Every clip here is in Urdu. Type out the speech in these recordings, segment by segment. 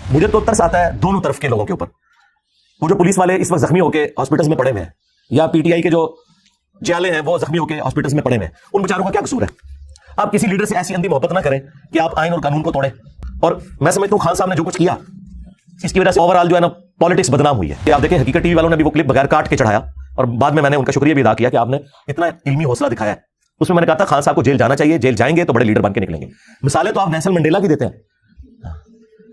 مجھے تو ترس آتا ہے دونوں طرف کے لوگوں کے اوپر. وہ جو پولیس والے اس وقت زخمی ہو کے ہاسپٹلس میں پڑے ہوئے ہیں, یا پی ٹی آئی کے جو جالے ہیں وہ زخمی ہو کے ہاسپٹلس میں پڑے ہوئے ہیں, ان بیچاروں کا کیا قصور ہے؟ آپ کسی لیڈر سے ایسی اندھی محبت نہ کریں کہ آپ آئین اور قانون کو توڑیں. اور میں سمجھتا ہوں خان صاحب نے جو کچھ کیا اس کی وجہ سے اوور آل جو ہے نا پالیٹکس بدنام ہوئی ہے. کہ آپ دیکھیں حقیقت ٹی وی والوں نے بھی وہ کلپ بغیر کاٹ کے چڑھایا, اور بعد میں نے ان کا شکریہ بھی ادا کیا کہ آپ نے اتنا علمی حوصلہ دکھایا ہے. اس میں نے کہا تھا خان صاحب کو جیل جانا چاہیے, جیل جائیں گے تو بڑے لیڈر بن کے نکلیں گے. مثالیں تو آپ نیلسن منڈیلا کی دیتے ہیں,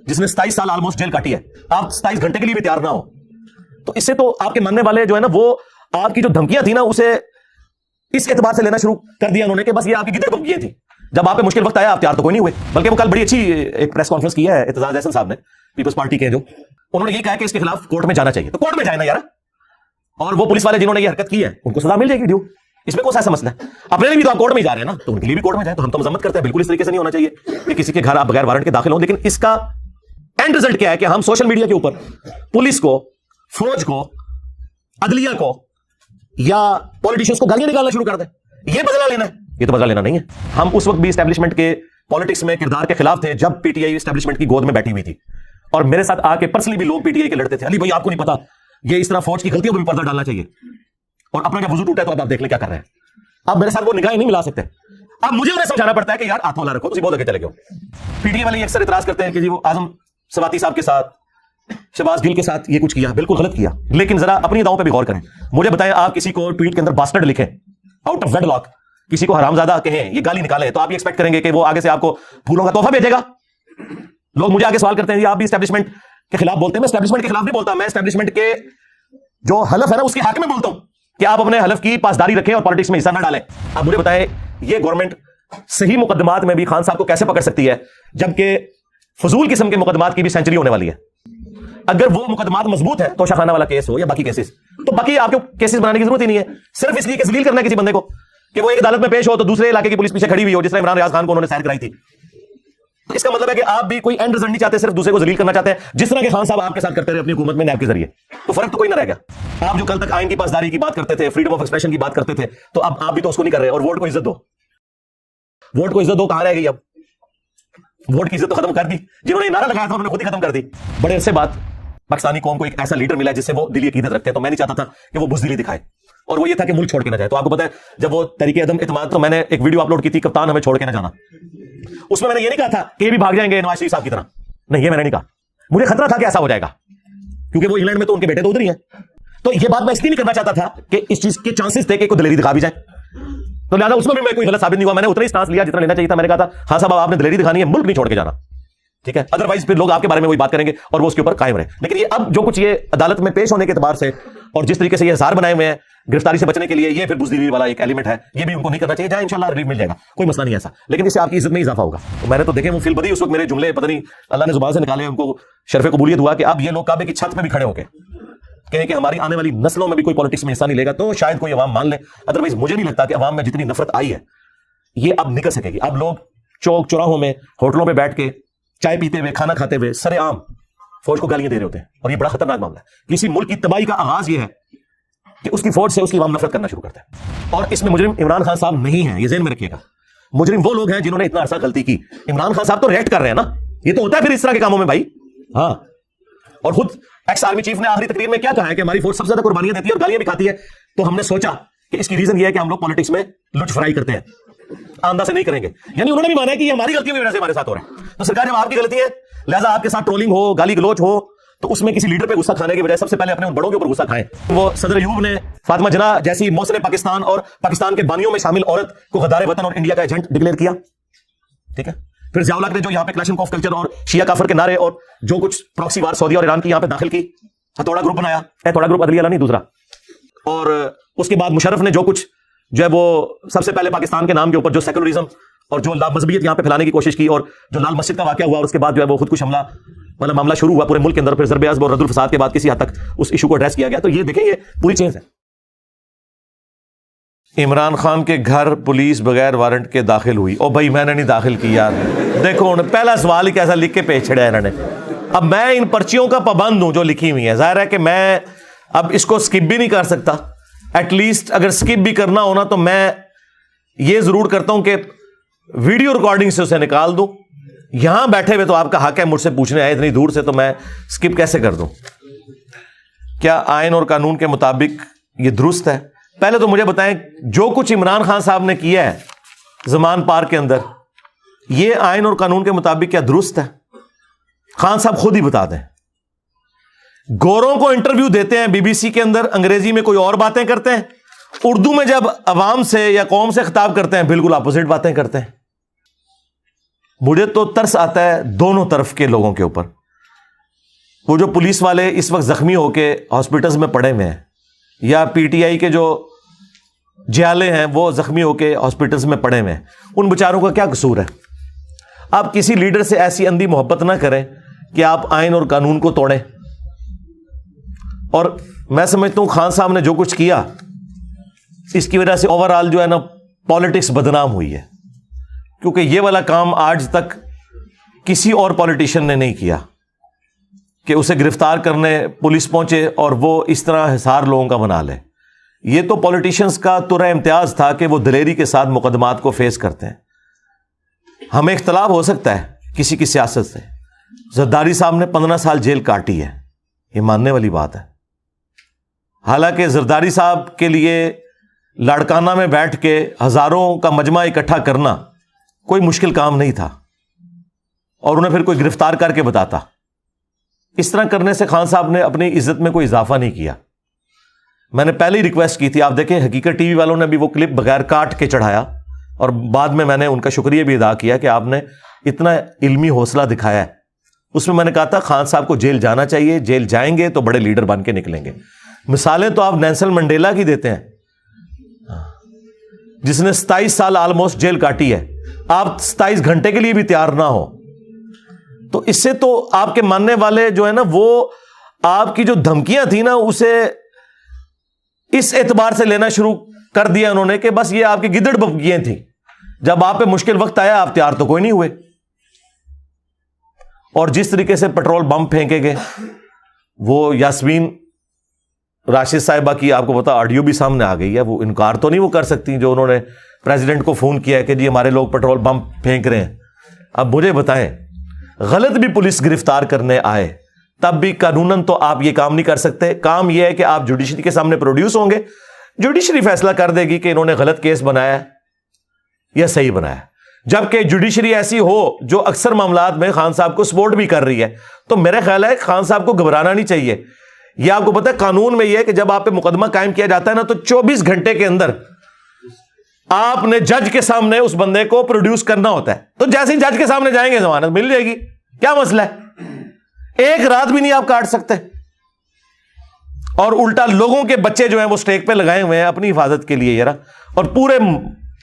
جس نے 27 سال آلموسٹ جیل کاٹی ہے. آپ 27 گھنٹے کے لیے بھی تیار نہ ہو تو اس سے تو آپ کے ماننے والے جو ہے نا وہ آپ کی جو دھمکیاں تھیں نا اسے اس اعتبار سے لینا شروع کر دیا انہوں نے کہ بس یہ آپ کی گدڑ دھمکیاں تھیں. جب آپ پہ مشکل وقت آیا آپ تیار تو کوئی نہیں ہوئے. بلکہ وہ کل بڑی اچھی ایک پریس کانفرنس کی ہے اعتزاز احسن صاحب نے, پیپلز پارٹی کے, جو انہوں نے یہ کہا کہ اس کے خلاف کورٹ میں جانا چاہیے. تو کورٹ میں جائے نا یار, اور وہ پولیس والے جنہوں نے یہ حرکت کی ہے ان کو سزا مل جائے گی ڈیو. اس میں کون سا ایسا مسئلہ ہے؟ اپنے لیے بھی تو آپ کورٹ میں جا رہے ہیں نا, تو ان کے لیے بھی کورٹ میں جائیں. تو ہم تو مذمت کرتے ہیں, بالکل اس طریقے سے نہیں ہونا چاہیے کہ کسی کے گھر آپ بغیر وارنٹ کے داخل ہوں. لیکن اس کا اینڈ رزلٹ کیا ہے کہ ہم سوشل میڈیا کے اوپر پولیس کو, فوج کو, عدلیہ کو یا پولیٹیشینز کو گالیاں نکالنا شروع کر دیں. یہ بدلہ لینا ہے؟ یہ تو بدلہ لینا نہیں ہے. ہم اس وقت بھی اسٹیبلشمنٹ کے پالیٹکس میں کردار کے خلاف تھے جب پی ٹی آئی اسٹیبلشمنٹ کی گود میں بیٹھی ہوئی تھی, اور میرے ساتھ آ کے پرسنلی بھی لوگ پی ٹی آئی کے لڑتے تھے. علی بھائی آپ کو نہیں پتا یہ اس طرح فوج کی غلطیوں پہ بھی پردہ ڈالنا چاہیے, اور اپنا جب وضو ٹوٹا ہے تو اب آپ دیکھ لیں کیا کر رہے ہیں. اب میرے ساتھ وہ نگاہیں نہیں ملا سکتے. اب مجھے انہیں سمجھانا پڑتا ہے کہ یار ہاتھوں والا رکھو, تم بہت آگے چلے گئے. پی ٹی آئی والے اکثر اعتراض کرتے ہیں کہ جی وہ اعظم سواتی صاحب کے ساتھ, شہباز گل کے ساتھ یہ کچھ کیا, بالکل غلط کیا. لیکن ذرا اپنی اداؤں پہ بھی غور کریں. مجھے بتائیں, آپ کسی کو ٹویٹ کے اندر باسٹرڈ لکھیں, آؤٹ آف ویڈ لاک کسی کو حرامزادہ کہیں, یہ گالی نکالیں, تو آپ یہ ایکسپیکٹ کریں گے کہ وہ آگے سے آپ کو پھولوں کا تحفہ بھیجے گا؟ لوگ مجھے آگے سوال کرتے ہیں آپ بھی اسٹیبلشمنٹ کے خلاف بولتے ہیں. میں اسٹیبلشمنٹ کے خلاف نہیں بولتا, میں اسٹیبلشمنٹ کے جو حلف ہے نا اس کے حق میں بولتا ہوں کہ آپ اپنے حلف کی پاسداری رکھیں اور پالیٹکس میں حصہ نہ ڈالیں. آپ مجھے بتائیں یہ گورنمنٹ صحیح مقدمات میں بھی خان صاحب کو کیسے پکڑ سکتی ہے جبکہ فضول قسم کے مقدمات کی بھی سینچری ہونے والی ہے؟ اگر وہ مقدمات مضبوط ہے تو شاخانہ والا کیس ہو یا باقی کیسز, تو باقی آپ کو کیسز بنانے کی ضرورت ہی نہیں ہے, صرف اس لیے کہ ذلیل کرنا ہے کسی بندے کو کہ وہ ایک عدالت میں پیش ہو تو دوسرے علاقے کی پولیس پیچھے کھڑی ہوئی ہو, جس طرح عمران ریاض خان کو انہوں نے سیر کرائی تھی. تو اس کا مطلب ہے کہ آپ بھی کوئی اینڈ رزلٹ نہیں چاہتے, صرف دوسرے کو ذلیل کرنا چاہتے ہیں, جس طرح کہ خان صاحب آپ کے ساتھ کرتے رہے اپنی حکومت میں نیب کے ذریعے. تو فرق تو کوئی نہ رہ گیا. آپ جو کل تک آئین کی پاسداری کی بات کرتے تھے, فریڈم آف ایکسپریشن کی بات کرتے تھے, تو اب آپ بھی تو اس کو نہیں کر رہے. اور ووٹ کو عزت دو, ووٹ کو عزت دو کہاں رہ گئی؟ اب ووٹ کی عزت تو ختم کر دی. جنہوں نے نعرہ لگایا تھا انہوں نے خود ہی ختم کر دی. بڑے عرصے بعد پاکستانی قوم کو ایک ایسا لیڈر ملا جس سے وہ دلی عقیدت رکھتے ہیں, تو میں نہیں چاہتا تھا کہ وہ بزدلی دکھائے, اور وہ یہ تھا کہ ملک چھوڑ کے نہ جائے. تو آپ کو پتا ہے جب وہ تحریک عدم اعتماد, تو میں نے ایک ویڈیو اپلوڈ کی تھی, کپتان ہمیں چھوڑ کے نہ جانا. اس میں نے یہ نہیں کہا تھا کہ یہ بھی بھاگ جائیں گے نواز شریف صاحب کی طرح, نہیں, یہ میں نے نہیں کہا. مجھے خطرہ تھا کہ ایسا ہو جائے گا, کیونکہ وہ انگلینڈ میں تو ان کے بیٹے تو ادھر ہی ہیں. تو یہ بات میں اس لیے نہیں کرنا چاہتا تھا کہ اس چیز کے چانسز تھے کہ کوئی دلیری دکھا بھی جائے, تو لہٰذا اس میں بھی میں کوئی غلط ثابت نہیں ہوا. میں نے اتنا ہی سٹانس لیا جتنا لینا چاہیے تھا. میں نے کہا تھا ہاں صاحب آپ نے دلیری دکھانی ہے, ملک نہیں چھوڑ کے جانا, ٹھیک ہے, ادروائز پھر لوگ آپ کے بارے میں وہی بات کریں گے اور وہ اس کے اوپر قائم رہے. لیکن یہ اب جو کچھ یہ عدالت میں پیش ہونے کے اعتبار سے اور جس طریقے سے یہ ہزار بنائے ہوئے ہیں گرفتاری سے بچنے کے لیے, یہ پھر بزدلی والا ایک ایلیمنٹ ہے, یہ بھی ان کو نہیں کرنا چاہیے. جہاں انشاءاللہ ریلیف مل جائے گا, کوئی مسئلہ نہیں ایسا, لیکن اس سے آپ کی عزت میں اضافہ ہوگا. تو میں نے تو دیکھے وہ فیل بدی اس وقت میرے جملے پتہ نہیں اللہ نے زبان سے نکالے, ان کو شرف قبولیت ہوا کہ اب یہ لوگ کعبے کی چھت پہ بھی کھڑے ہو کے کہیں کہ ہماری آنے والی نسلوں میں بھی کوئی پالیٹکس میں حصہ نہیں لے گا, تو شاید کوئی عوام مان لے. ادروائز مجھے نہیں لگتا کہ عوام میں جتنی نفرت آئی ہے یہ اب نکل سکے گی. اب لوگ چوک چوراہوں میں, ہوٹلوں پہ بیٹھ کے چائے پیتے ہوئے, کھانا کھاتے ہوئے سر عام فوج کو گالیاں دے رہے ہوتے ہیں, اور یہ بڑا خطرناک معاملہ ہے. کسی ملک کی تباہی کا آغاز یہ ہے کہ اس کی فوج سے اس کی عوام نفرت کرنا شروع کرتا ہے, اور اس میں مجرم عمران خان صاحب نہیں ہیں, یہ ذہن میں رکھیے گا. مجرم وہ لوگ ہیں جنہوں نے اتنا عرصہ غلطی کی. عمران خان صاحب تو ریئیکٹ کر رہے ہیں نا, یہ تو ہوتا ہے پھر اس طرح کے کاموں میں بھائی. ہاں, اور خود ایکس آرمی چیف نے آخری تقریر میں کیا کہا ہے کہ ہماری فوج سب سے زیادہ قربانیاں دیتی ہے اور گالیاں بھی کھاتی ہے. تو ہم نے سوچا کہ اس کی ریزن یہ ہے کہ ہم لوگ پالیٹکس میں لٹ فرائی کرتے ہیں, آندہ سے نہیں کریں گے. یعنی انہوں نے بھی مانا ہے کہ یہ ہماری غلطیوں کی وجہ سے ہمارے ساتھ ہو رہا ہے. تو سرکار جب آپ کی غلطی ہے لہٰذا آپ کے ساتھ ٹرولنگ ہو, گالی گلوچ ہو, تو اس میں کسی لیڈر پہ غصہ کھانے کے بجائے سب سے پہلے اپنے ان بڑوں کے اوپر غصہ کھائیں. وہ صدر ایوب نے فاطمہ جناح جیسی محسن پاکستان اور پاکستان کے بانیوں میں شامل عورت کو غدار وطن اور انڈیا کا ایجنٹ ڈکلیئر کیا, ٹھیک ہے. پھر ضیاء الحق نے جو یہاں پہ کلیشن آف کلچر اور شیعہ کافر کے نعرے اور جو کچھ پراکسی وار سعودی اور ایران کی یہاں پہ داخل کی, ہتھوڑا گروپ بنایا, ہتھوڑا گروپ عدلیہ والا نہیں دوسرا. اور اس کے بعد مشرف نے جو کچھ جو ہے وہ سب سے پہلے پاکستان کے نام کے اوپر جو سیکولرزم اور جو لا مذہبیت یہاں پہ پھیلانے کی کوشش کی, اور جو لال مسجد کا واقعہ ہوا اور اس کے بعد جو ہے وہ خود کش حملہ والا معاملہ شروع ہوا پورے ملک کے اندر, پھر ضرب عضب اور رد الفساد کے بعد کسی حد تک اس ایشو کو ایڈریس کیا گیا. تو یہ دیکھیں یہ پوری چیز ہے. عمران خان کے گھر پولیس بغیر وارنٹ کے داخل ہوئی. او بھائی میں نے نہیں داخل کی یار, دیکھو پہلا سوال ہی کیسا لکھ کے پیش چھڑا ہے انہوں نے. اب میں ان پرچیوں کا پابند ہوں جو لکھی ہوئی ہیں, ظاہر ہے کہ میں اب اس کو سکپ بھی نہیں کر سکتا. ایٹ لیسٹ اگر سکپ بھی کرنا ہونا تو میں یہ ضرور کرتا ہوں کہ ویڈیو ریکارڈنگ سے اسے نکال دوں یہاں بیٹھے ہوئے تو آپ کا حق ہے مجھ سے پوچھنے آئے اتنی دور سے، تو میں اسکپ کیسے کر دوں؟ کیا آئین اور قانون کے مطابق یہ درست ہے؟ پہلے تو مجھے بتائیں جو کچھ عمران خان صاحب نے کیا ہے زمان پارک کے اندر، یہ آئین اور قانون کے مطابق کیا درست ہے؟ خان صاحب خود ہی بتا دیں. گوروں کو انٹرویو دیتے ہیں بی بی سی کے اندر، انگریزی میں کوئی اور باتیں کرتے ہیں، اردو میں جب عوام سے یا قوم سے خطاب کرتے ہیں بالکل اپوزٹ باتیں کرتے ہیں. مجھے تو ترس آتا ہے دونوں طرف کے لوگوں کے اوپر. وہ جو پولیس والے اس وقت زخمی ہو کے ہاسپٹلز میں پڑے ہوئے ہیں، یا پی ٹی آئی کے جو جیالے ہیں وہ زخمی ہو کے ہاسپٹلز میں پڑے ہوئے ہیں، ان بیچاروں کا کیا قصور ہے؟ آپ کسی لیڈر سے ایسی اندھی محبت نہ کریں کہ آپ آئین اور قانون کو توڑیں. اور میں سمجھتا ہوں خان صاحب نے جو کچھ کیا اس کی وجہ سے اوور آل جو ہے نا پالیٹکس بدنام ہوئی ہے، کیونکہ یہ والا کام آج تک کسی اور پولیٹیشین نے نہیں کیا کہ اسے گرفتار کرنے پولیس پہنچے اور وہ اس طرح حصار لوگوں کا بنا لے. یہ تو پولیٹیشنز کا ترہ امتیاز تھا کہ وہ دلیری کے ساتھ مقدمات کو فیس کرتے ہیں. ہمیں اختلاف ہو سکتا ہے کسی کی سیاست سے، زرداری صاحب نے 15 سال جیل کاٹی ہے، یہ ماننے والی بات ہے. حالانکہ زرداری صاحب کے لیے لاڑکانہ میں بیٹھ کے ہزاروں کا مجمع اکٹھا کرنا کوئی مشکل کام نہیں تھا، اور انہیں پھر کوئی گرفتار کر کے بتاتا. اس طرح کرنے سے خان صاحب نے اپنی عزت میں کوئی اضافہ نہیں کیا. میں نے پہلے ہی ریکویسٹ کی تھی، آپ دیکھیں حقیقت ٹی وی والوں نے بھی وہ کلپ بغیر کاٹ کے چڑھایا، اور بعد میں نے ان کا شکریہ بھی ادا کیا کہ آپ نے اتنا علمی حوصلہ دکھایا ہے. اس میں نے کہا تھا خان صاحب کو جیل جانا چاہیے، جیل جائیں گے تو بڑے لیڈر بن کے نکلیں گے. مثالیں تو آپ نیلسن منڈیلا کی دیتے ہیں جس نے 27 سال آلموسٹ جیل کاٹی ہے، آپ 27 گھنٹے کے لیے بھی تیار نہ ہو. تو اس سے تو آپ کے ماننے والے جو ہے نا وہ آپ کی جو دھمکیاں تھیں نا اسے اس اعتبار سے لینا شروع کر دیا انہوں نے کہ بس یہ آپ کی گدڑ بکیاں تھیں. جب آپ پہ مشکل وقت آیا آپ تیار تو کوئی نہیں ہوئے. اور جس طریقے سے پیٹرول بم پھینکے گئے، وہ یاسمین راشد صاحبہ کی آپ کو پتا آڈیو بھی سامنے آ گئی ہے، وہ انکار تو نہیں وہ کر سکتی جو انہوں نے پریزیڈنٹ کو فون کیا ہے کہ جی ہمارے لوگ پیٹرول بم پھینک رہے ہیں. اب مجھے بتائیں غلط بھی پولیس گرفتار کرنے آئے تب بھی قانوناً تو آپ یہ کام نہیں کر سکتے. کام یہ ہے کہ آپ جوڈیشری کے سامنے پروڈیوس ہوں گے، جوڈیشری فیصلہ کر دے گی کہ انہوں نے غلط کیس بنایا یا صحیح بنایا. جبکہ جوڈیشری ایسی ہو جو اکثر معاملات میں خان صاحب کو سپورٹ بھی کر رہی ہے، تو میرا خیال ہے خان صاحب کو گھبرانا نہیں چاہیے. یہ آپ کو پتا ہے قانون میں یہ ہے کہ جب آپ پہ مقدمہ قائم کیا جاتا ہے نا تو 24 گھنٹے کے اندر آپ نے جج کے سامنے اس بندے کو پروڈیوس کرنا ہوتا ہے. تو جیسے ہی جج کے سامنے جائیں گے ضمانت مل جائے گی. کیا مسئلہ ہے؟ ایک رات بھی نہیں آپ کاٹ سکتے. اور الٹا لوگوں کے بچے جو ہیں وہ سٹیک پہ لگائے ہوئے ہیں اپنی حفاظت کے لیے یار، اور پورے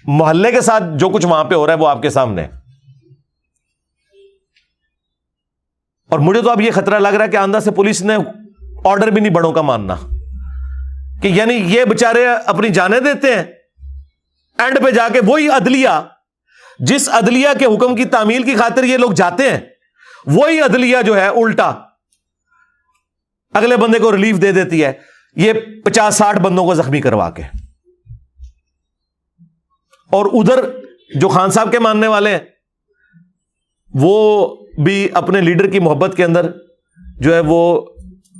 محلے کے ساتھ جو کچھ وہاں پہ ہو رہا ہے وہ آپ کے سامنے. اور مجھے تو اب یہ خطرہ لگ رہا ہے کہ آندہ سے پولیس نے آرڈر بھی نہیں بڑوں کا ماننا، کہ یعنی یہ بےچارے اپنی جانیں دیتے ہیں، اینڈ پہ جا کے وہی عدلیہ جس عدلیہ کے حکم کی تعمیل کی خاطر یہ لوگ جاتے ہیں، وہی عدلیہ جو ہے الٹا اگلے بندے کو ریلیف دے دیتی ہے، یہ 50-60 بندوں کو زخمی کروا کے. اور ادھر جو خان صاحب کے ماننے والے ہیں وہ بھی اپنے لیڈر کی محبت کے اندر جو ہے وہ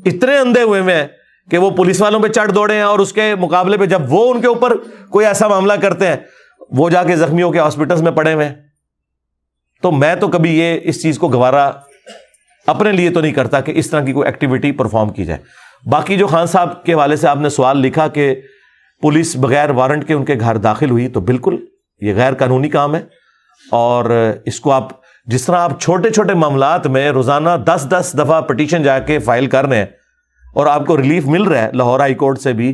اتنے اندھے ہوئے ہیں کہ وہ پولیس والوں پہ چڑھ دوڑے ہیں، اور اس کے مقابلے پہ جب وہ ان کے اوپر کوئی ایسا معاملہ کرتے ہیں وہ جا کے زخمیوں کے ہاسپٹلز میں پڑے ہوئے ہیں. تو میں تو کبھی یہ اس چیز کو گوارا اپنے لیے تو نہیں کرتا کہ اس طرح کی کوئی ایکٹیویٹی پرفارم کی جائے. باقی جو خان صاحب کے حوالے سے آپ نے سوال لکھا کہ پولیس بغیر وارنٹ کے ان کے گھر داخل ہوئی، تو بالکل یہ غیر قانونی کام ہے. اور اس کو آپ جس طرح آپ چھوٹے چھوٹے معاملات میں روزانہ 10 دفعہ پٹیشن جا کے فائل کر رہے ہیں اور آپ کو ریلیف مل رہا ہے لاہور ہائی کورٹ سے بھی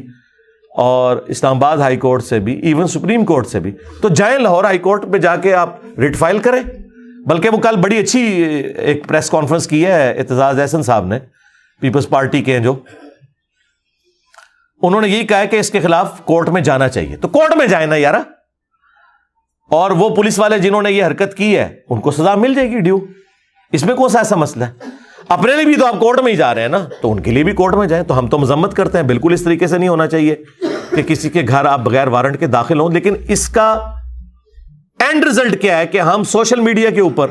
اور اسلام آباد ہائی کورٹ سے بھی، ایون سپریم کورٹ سے بھی، تو جائیں لاہور ہائی کورٹ پہ جا کے آپ ریٹ فائل کریں. بلکہ وہ کل بڑی اچھی ایک پریس کانفرنس کی ہے اعتزاز احسن صاحب نے، پیپلز پارٹی کے ہیں جو، انہوں نے یہی کہا ہے کہ اس کے خلاف کورٹ میں جانا چاہیے. تو کورٹ میں جائیں نا یار، اور وہ پولیس والے جنہوں نے یہ حرکت کی ہے ان کو سزا مل جائے گی ڈیو. اس میں کون سا ایسا مسئلہ ہے؟ اپنے لیے بھی تو آپ کورٹ میں ہی جا رہے ہیں نا، تو ان کے لیے بھی کورٹ میں جائیں. تو ہم تو مذمت کرتے ہیں، بالکل اس طریقے سے نہیں ہونا چاہیے کہ کسی کے گھر آپ بغیر وارنٹ کے داخل ہوں. لیکن اس کا اینڈ رزلٹ کیا ہے کہ ہم سوشل میڈیا کے اوپر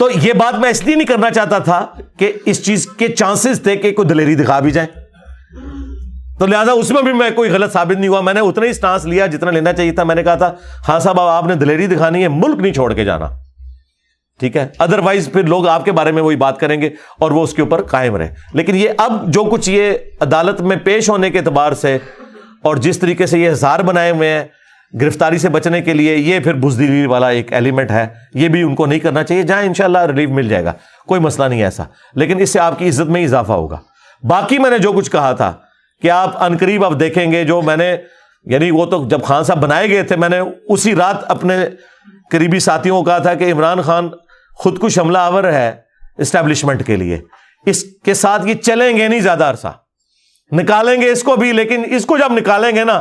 تو یہ بات میں اس لیے نہیں کرنا چاہتا تھا کہ اس چیز کے چانسز تھے کہ کوئی دلیری دکھا بھی جائیں، تو لہذا اس میں بھی میں کوئی غلط ثابت نہیں ہوا. میں نے اتنا ہی سٹانس لیا جتنا لینا چاہیے تھا. میں نے کہا تھا ہاں صاحب آپ نے دلیری دکھانی ہے، ملک نہیں چھوڑ کے جانا، ٹھیک ہے، ادروائز پھر لوگ آپ کے بارے میں وہی بات کریں گے اور وہ اس کے اوپر قائم رہے. لیکن یہ اب جو کچھ یہ عدالت میں پیش ہونے کے اعتبار سے اور جس طریقے سے یہ ہزار بنائے ہوئے ہیں گرفتاری سے بچنے کے لیے، یہ پھر بزدلی والا ایک ایلیمنٹ ہے. یہ بھی ان کو نہیں کرنا چاہیے. جہاں انشاءاللہ ریلیف مل جائے گا، کوئی مسئلہ نہیں ایسا، لیکن اس سے آپ کی عزت میں اضافہ ہوگا. باقی میں نے جو کچھ کہا تھا کہ آپ عنقریب اب دیکھیں گے، جو میں نے یعنی وہ تو جب خان صاحب بنائے گئے تھے میں نے اسی رات اپنے قریبی ساتھیوں کو کہا تھا کہ عمران خان خودکش حملہ آور ہے اسٹیبلشمنٹ کے لیے، اس کے ساتھ یہ چلیں گے نہیں زیادہ عرصہ، نکالیں گے اس کو بھی، لیکن اس کو جب نکالیں گے نا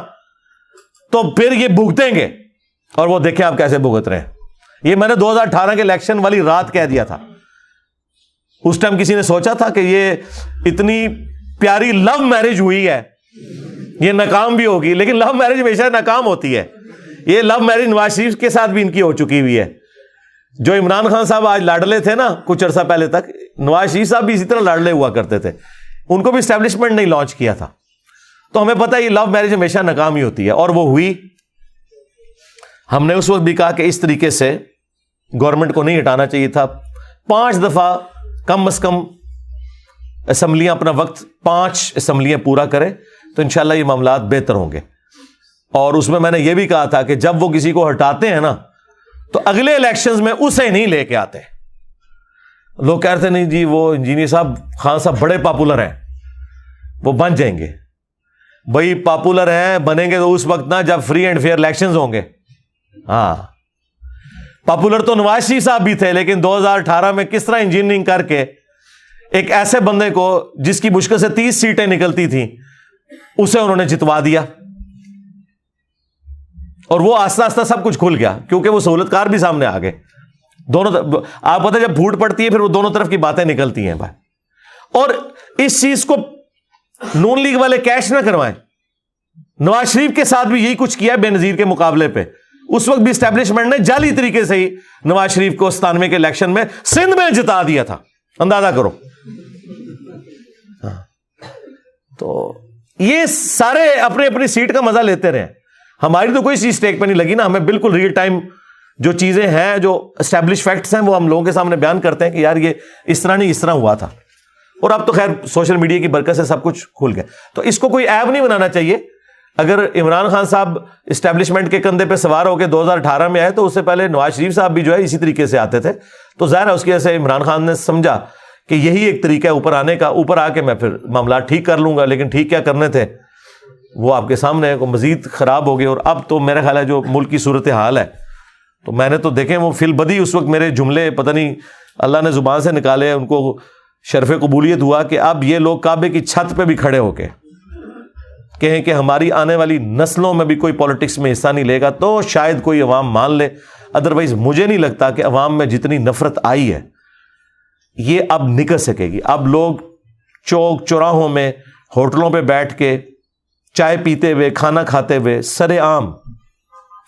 تو پھر یہ بھگتیں گے، اور وہ دیکھیں آپ کیسے بھگت رہے ہیں. یہ میں نے 2018 کے الیکشن والی رات کہہ دیا تھا. اس ٹائم کسی نے سوچا تھا کہ یہ اتنی پیاری لو میرج ہوئی ہے یہ ناکام بھی ہوگی؟ لیکن لو میرج ہمیشہ ناکام ہوتی ہے. یہ لو میرج نواز شریف کے ساتھ بھی ان کی ہو چکی ہوئی ہے. جو عمران خان صاحب آج لاڈلے تھے نا کچھ عرصہ پہلے تک، نواز شریف صاحب بھی اسی طرح لاڈلے ہوا کرتے تھے. ان کو بھی اسٹیبلشمنٹ نہیں لانچ کیا تھا. تو ہمیں پتہ ہے یہ لو میرج ہمیشہ ناکام ہی ہوتی ہے، اور وہ ہوئی. ہم نے اس وقت بھی کہا کہ اس طریقے سے گورنمنٹ کو نہیں ہٹانا چاہیے تھا. 5 دفعہ کم از کم اسمبلیاں اپنا وقت 5 اسمبلیاں پورا کرے تو انشاءاللہ یہ معاملات بہتر ہوں گے. اور اس میں نے یہ بھی کہا تھا کہ جب وہ کسی کو ہٹاتے ہیں نا تو اگلے الیکشنز میں اسے نہیں لے کے آتے. لوگ کہتے نہیں جی وہ انجینئر صاحب خان صاحب بڑے پاپولر ہیں، وہ بن جائیں گے. بھائی پاپولر ہیں بنیں گے تو اس وقت نا جب فری اینڈ فیئر الیکشنز ہوں گے. ہاں پاپولر تو نواز شریف صاحب بھی تھے، لیکن 2018 میں کس طرح انجینئرنگ کر کے ایک ایسے بندے کو جس کی مشکل سے 30 سیٹیں نکلتی تھیں اسے انہوں نے جتوا دیا. اور وہ آہستہ آہستہ سب کچھ کھل گیا کیونکہ وہ سہولت کار بھی سامنے آ گئے. دونوں آپ پتہ جب پھوٹ پڑتی ہے پھر وہ دونوں طرف کی باتیں نکلتی ہیں بھائی. اور اس چیز کو نون لیگ والے کیش نہ کروائیں. نواز شریف کے ساتھ بھی یہی کچھ کیا ہے بے نظیر کے مقابلے پہ. اس وقت بھی اسٹیبلشمنٹ نے جعلی طریقے سے ہی نواز شریف کو 97 کے الیکشن میں سندھ میں جتا دیا تھا. اندازہ کرو. تو یہ سارے اپنے اپنی سیٹ کا مزہ لیتے رہے. ہماری تو کوئی چیز اسٹیک پہ نہیں لگی نا. ہمیں بالکل ریئل ٹائم جو چیزیں ہیں جو اسٹیبلش فیکٹس ہیں وہ ہم لوگوں کے سامنے بیان کرتے ہیں کہ یار یہ اس طرح نہیں اس طرح ہوا تھا. اور اب تو خیر سوشل میڈیا کی برکت سے سب کچھ کھل گیا. تو اس کو کوئی عیب نہیں بنانا چاہیے. اگر عمران خان صاحب اسٹیبلشمنٹ کے کندھے پہ سوار ہو کے 2018 میں آئے تو اس سے پہلے نواز شریف صاحب بھی جو ہے اسی طریقے سے آتے تھے. تو ظاہر ہے اس کی وجہ سے عمران خان نے سمجھا کہ یہی ایک طریقہ ہے اوپر آنے کا. اوپر آ کے میں پھر معاملات ٹھیک کر لوں گا. لیکن ٹھیک کیا کرنے تھے وہ آپ کے سامنے ہے. مزید خراب ہو گئے. اور اب تو میرا خیال ہے جو ملک کی صورتحال ہے تو میں نے تو دیکھیں وہ فی البدی اس وقت میرے جملے پتہ نہیں اللہ نے زبان سے نکالے. ان کو شرف قبولیت ہوا کہ اب یہ لوگ کعبے کی چھت پہ بھی کھڑے ہو کے کہیں کہ ہماری آنے والی نسلوں میں بھی کوئی پالیٹکس میں حصہ نہیں لے گا تو شاید کوئی عوام مان لے. ادروائز مجھے نہیں لگتا کہ عوام میں جتنی نفرت آئی ہے یہ اب نکل سکے گی. اب لوگ چوک چوراہوں میں ہوٹلوں پہ بیٹھ کے چائے پیتے ہوئے کھانا کھاتے ہوئے سر عام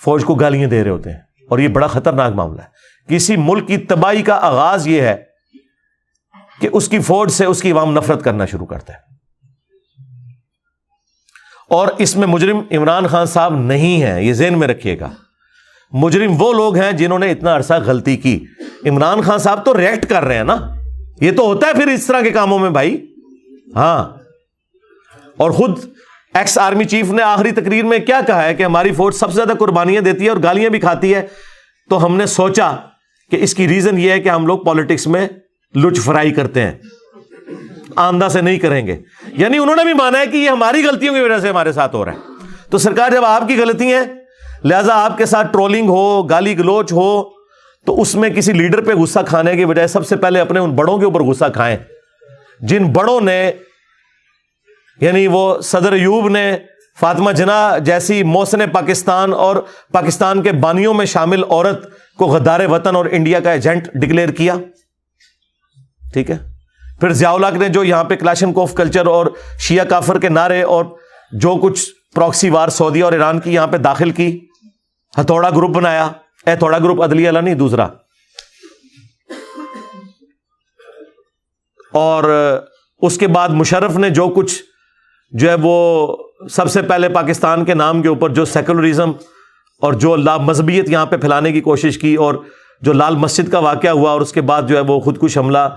فوج کو گالیاں دے رہے ہوتے ہیں. اور یہ بڑا خطرناک معاملہ ہے. کسی ملک کی تباہی کا آغاز یہ ہے کہ اس کی فوج سے اس کی عوام نفرت کرنا شروع کرتا ہے. اور اس میں مجرم عمران خان صاحب نہیں ہیں، یہ ذہن میں رکھیے گا. مجرم وہ لوگ ہیں جنہوں نے اتنا عرصہ غلطی کی. عمران خان صاحب تو ریئیکٹ کر رہے ہیں نا. یہ تو ہوتا ہے پھر اس طرح کے کاموں میں بھائی. ہاں اور خود ایکس آرمی چیف نے آخری تقریر میں کیا کہا ہے کہ ہماری فوج سب سے زیادہ قربانیاں دیتی ہے اور گالیاں بھی کھاتی ہے. تو ہم نے سوچا کہ اس کی ریزن یہ ہے کہ ہم لوگ پالیٹکس میں لچ فرائی کرتے ہیں، آندہ سے نہیں کریں گے. یعنی انہوں نے بھی مانا ہے کہ یہ ہماری غلطیوں کی وجہ سے ہمارے ساتھ ہو رہا ہے. تو سرکار جب آپ کی غلطی ہے لہذا آپ کے ساتھ ٹرولنگ ہو گالی گلوچ ہو تو اس میں کسی لیڈر پہ غصہ کھانے کی بجائے سب سے پہلے اپنے ان بڑوں کے اوپر غصہ کھائیں جن بڑوں نے یعنی وہ صدر ایوب نے فاطمہ جناح جیسی محسن پاکستان اور پاکستان کے بانیوں میں شامل عورت کو غدار وطن اور انڈیا کا ایجنٹ ڈکلیئر کیا. ٹھیک ہے. پھر ضیاء الحق نے جو یہاں پہ کلاشنکوف کلچر اور شیعہ کافر کے نعرے اور جو کچھ پراکسی وار سعودیہ اور ایران کی یہاں پہ داخل کی. ہتھوڑا گروپ بنایا. ہتھوڑا گروپ عدلیہ والا نہیں دوسرا. اور اس کے بعد مشرف نے جو کچھ جو ہے وہ سب سے پہلے پاکستان کے نام کے اوپر جو سیکولرزم اور جو لا مذہبیت یہاں پہ پھیلانے کی کوشش کی، اور جو لال مسجد کا واقعہ ہوا، اور اس کے بعد جو ہے وہ خودکش حملہ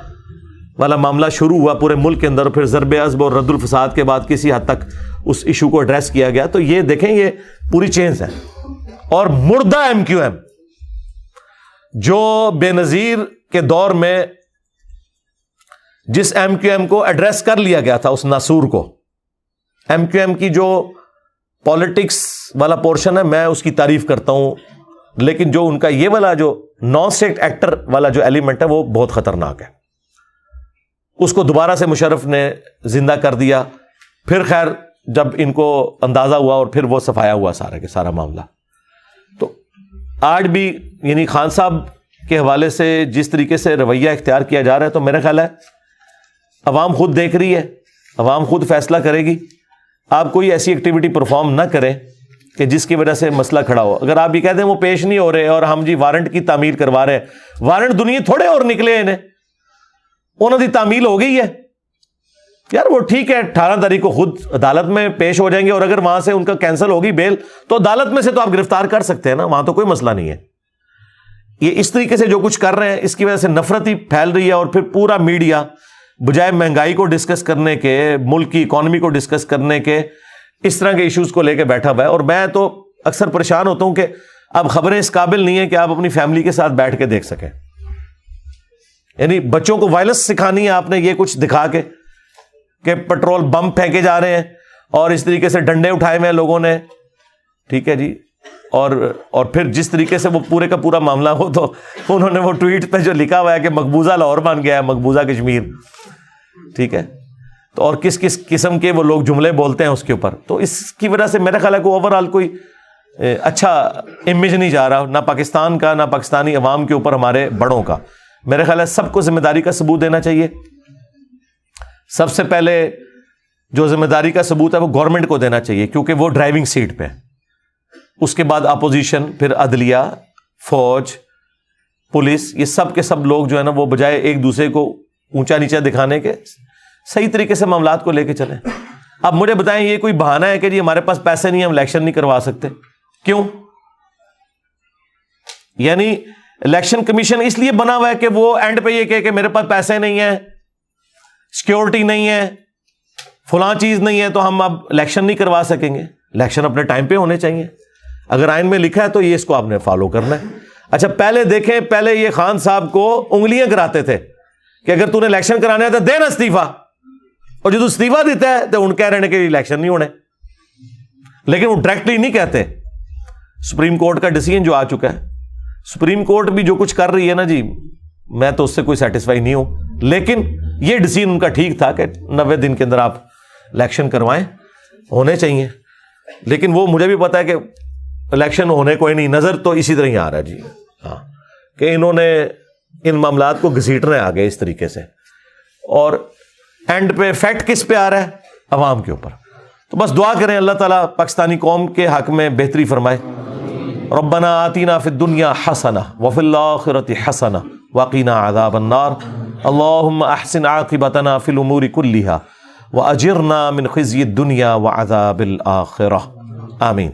والا معاملہ شروع ہوا پورے ملک کے اندر، پھر ضرب عضب اور رد الفساد کے بعد کسی حد تک اس ایشو کو ایڈریس کیا گیا. تو یہ دیکھیں یہ پوری چینز ہے. اور مردہ ایم کیو ایم جو بے نظیر کے دور میں جس ایم کیو ایم کو ایڈریس کر لیا گیا تھا، اس ناسور کو، ایم کیو ایم کی جو پالیٹکس والا پورشن ہے میں اس کی تعریف کرتا ہوں، لیکن جو ان کا یہ والا جو نان اسٹیٹ ایکٹر والا جو ایلیمنٹ ہے وہ بہت خطرناک ہے. اس کو دوبارہ سے مشرف نے زندہ کر دیا. پھر خیر جب ان کو اندازہ ہوا اور پھر وہ صفایا ہوا سارا کے سارا معاملہ. تو آج بھی یعنی خان صاحب کے حوالے سے جس طریقے سے رویہ اختیار کیا جا رہا ہے، تو میرا خیال ہے عوام خود دیکھ رہی ہے، عوام خود فیصلہ کرے گی. آپ کوئی ایسی ایکٹیویٹی پرفارم نہ کریں کہ جس کی وجہ سے مسئلہ کھڑا ہو. اگر آپ یہ کہتے ہیں وہ پیش نہیں ہو رہے اور ہم جی وارنٹ کی تعمیل کروا رہے ہیں، وارنٹ دنیا تھوڑے اور نکلے انہیں، انہوں کی تعمیل ہو گئی ہے یار. وہ ٹھیک ہے 18 تاریخ کو خود عدالت میں پیش ہو جائیں گے، اور اگر وہاں سے ان کا کینسل ہوگی بیل تو عدالت میں سے تو آپ گرفتار کر سکتے ہیں نا، وہاں تو کوئی مسئلہ نہیں ہے. یہ اس طریقے سے جو کچھ کر رہے ہیں اس کی وجہ سے نفرت ہی پھیل رہی ہے. اور پھر پورا میڈیا بجائے مہنگائی کو ڈسکس کرنے کے، ملک کی اکانومی کو ڈسکس کرنے کے، اس طرح کے ایشوز کو لے کے بیٹھا ہوا ہے. اور میں تو اکثر پریشان ہوتا ہوں کہ اب خبریں اس قابل نہیں ہیں کہ آپ اپنی فیملی کے ساتھ بیٹھ کے دیکھ سکیں. یعنی بچوں کو وائلنس سکھانی ہے آپ نے یہ کچھ دکھا کے کہ پٹرول بم پھینکے جا رہے ہیں اور اس طریقے سے ڈنڈے اٹھائے ہوئے ہیں لوگوں نے، ٹھیک ہے جی. اور پھر جس طریقے سے وہ پورے کا پورا معاملہ ہو تو انہوں نے وہ ٹویٹ پہ جو لکھا ہوا ہے کہ مقبوضہ لاہور بن گیا ہے، مقبوضہ کشمیر، ٹھیک ہے. تو اور کس کس قسم کے وہ لوگ جملے بولتے ہیں اس کے اوپر. تو اس کی وجہ سے میرا خیال ہے کہ اوور آل کوئی اچھا امیج نہیں جا رہا، نہ پاکستان کا نہ پاکستانی عوام کے اوپر ہمارے بڑوں کا. میرے خیال ہے سب کو ذمہ داری کا ثبوت دینا چاہیے. سب سے پہلے جو ذمہ داری کا ثبوت ہے وہ گورنمنٹ کو دینا چاہیے کیونکہ وہ ڈرائیونگ سیٹ پہ. اس کے بعد اپوزیشن، پھر عدلیہ، فوج، پولیس، یہ سب کے سب لوگ جو ہے نا وہ بجائے ایک دوسرے کو اونچا نیچا دکھانے کے صحیح طریقے سے معاملات کو لے کے چلیں. اب مجھے بتائیں یہ کوئی بہانہ ہے کہ جی ہمارے پاس پیسے نہیں، ہم الیکشن نہیں کروا سکتے؟ کیوں؟ یعنی الیکشن کمیشن اس لیے بنا ہوا ہے کہ وہ اینڈ پہ یہ کہ میرے پاس پیسے نہیں ہیں، سیکیورٹی نہیں ہے، فلاں چیز نہیں ہے تو ہم اب الیکشن نہیں کروا سکیں گے. الیکشن اپنے ٹائم پہ ہونے چاہیے. اگر آئین میں لکھا ہے تو یہ اس کو آپ نے فالو کرنا ہے. اچھا پہلے دیکھیں، پہلے یہ خان صاحب کو انگلیاں کراتے تھے کہ اگر تو نے الیکشن کرانا ہے تو دے نا استعفیٰ، اور جو استعفیٰ دیتا ہے تو ان کہہ رہے ہیں کہ الیکشن نہیں ہونے، لیکن وہ ڈائریکٹلی نہیں کہتے. سپریم کورٹ کا ڈیسیژن جو آ چکا ہے، سپریم کورٹ بھی جو کچھ کر رہی ہے نا جی، میں تو اس سے کوئی سیٹسفائی نہیں ہوں، لیکن یہ ڈیسیژن ان کا ٹھیک تھا کہ 90 دن کے اندر آپ الیکشن کروائیں، ہونے چاہیے. لیکن وہ مجھے بھی پتا ہے کہ الیکشن ہونے کوئی نہیں، نظر تو اسی طرح ہی آ رہا ہے جی، ہاں، کہ انہوں نے ان معاملات کو گھسیٹنا ہے آگے اس طریقے سے، اور اینڈ پہ فیکٹ کس پہ آ رہا ہے؟ عوام کے اوپر. تو بس دعا کریں اللہ تعالیٰ پاکستانی قوم کے حق میں بہتری فرمائے. ربنا آتینا فی الدنیا حسنہ وفی الآخرۃ حسنہ وقنا عذاب النار. اللہم احسن عاقبتنا فی الامور کلہا واجرنا من خزی الدنیا وعذاب الآخرہ. آمین.